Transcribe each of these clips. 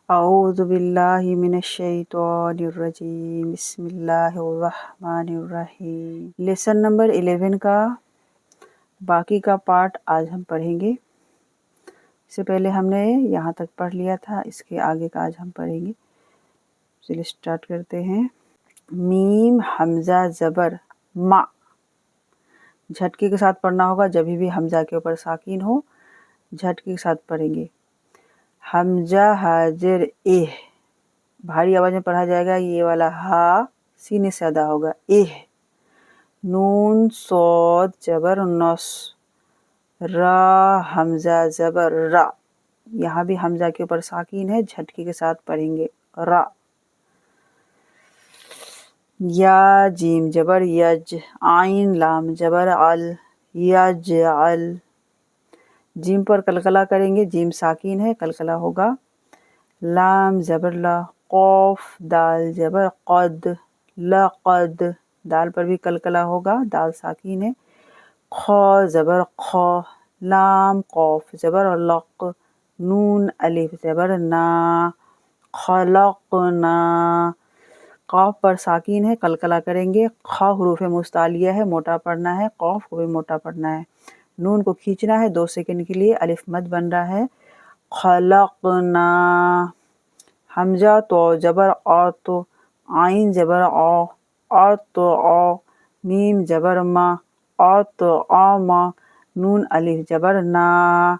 अऊज़ु बिल्लाहि मिनश्शैतानिर्रजीम बिस्मिल्लाहिर्रहमानिर्रहीम। Lesson number 11 का बाकी का पार्ट आज हम पढ़ेंगे। इससे पहले हमने यहाँ तक पढ़ लिया था, इसके आगे का आज हम पढ़ेंगे। चलिए स्टार्ट करते हैं। मीम हमज़ा ज़बर मा, झटके के साथ पढ़ना होगा। जब भी हमज़ा के ऊपर साकिन हो झटके के साथ पढ़ेंगे। हमज़ा हाजिर एह, भारी आवाज़ में पढ़ा जाएगा। ये वाला हा सीने से अदा होगा। एह। नून सौद जबर नस, रा हमज़ा ज़बर रा, यहाँ भी हमज़ा के ऊपर साकिन है, झटके के साथ पढ़ेंगे। रा। या जीम जबर यज, आइन लाम जबर अल, यज अल। जीम पर कलकला करेंगे, जीम साकिन है, कलकला होगा। लाम जबर ला, कौफ दाल जबर क़द, लक़द, दाल पर भी कलकला होगा, दाल साकिन है। ख जबर ख, लाम कौफ जबर लक़, नून अलिफ जबर ना, खलक़ना। कौफ पर साकिन है, कलकला करेंगे। ख हुरूफ मुस्तालिया है, मोटा पढ़ना है। कौफ को भी मोटा पढ़ना है। नून को खींचना है 2 सेकंड के लिए, अलिफ मद बन रहा है। खलक़ना। हमज़ा तो जबर औ तो, आइन जबर औ तो औ, मीम जबर मा, औ तो औ मा, नून अलिफ जबर ना,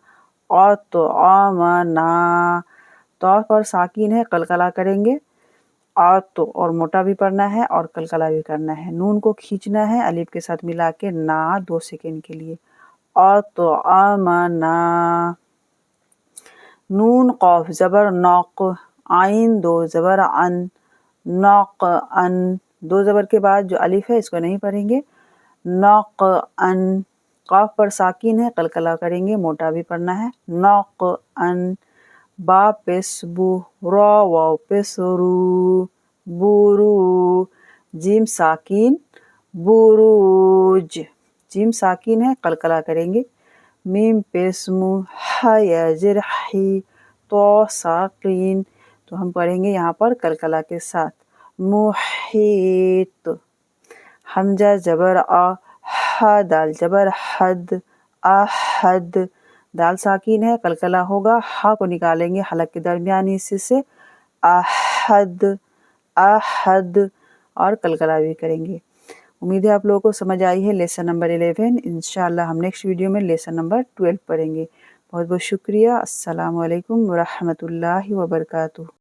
औ तो औ मा ना। तो पर साकिन है, कलकला करेंगे। औ तो और मोटा भी पढ़ना है और कलकला भी करना है। नून को खींचना है अलिफ के साथ मिला के, ना 2 सेकंड के लिए। औ तो औ मा ना। नून कौफ ज़बर नौक़, आइन 2 ज़बर अन, नौक़ अन। 2 ज़बर के बाद जो अलिफ है इसको नहीं पढ़ेंगे। नौक़ अन। कौफ पर साकिन है, कलकला करेंगे, मोटा भी पढ़ना है। नौक़ अन। बा पेश बू, रा वाव पेश रू, बुरू। जीम साकिन, बुरूज। जीम साकिन है, कलकला करेंगे। मीम पेश मू, हा याजिर ही, तो साकिन। तो हम पढ़ेंगे यहाँ पर कलकला के साथ। मुहीत। हमज़ा ज़बर आ, हा दाल ज़बर हद, आहद। दाल साकिन है, कलकला होगा। हा को निकालेंगे हलक के दरमियानी हिस्से से। आहद, आहद, और कलकला भी करेंगे। उम्मीद है आप लोगों को समझ आई है लेसन नंबर 11। इंशाअल्लाह हम नेक्स्ट वीडियो में लेसन नंबर 12 पढ़ेंगे। बहुत बहुत शुक्रिया। अस्सलामु अलैकुम व रहमतुल्लाहि व बरकातुहू।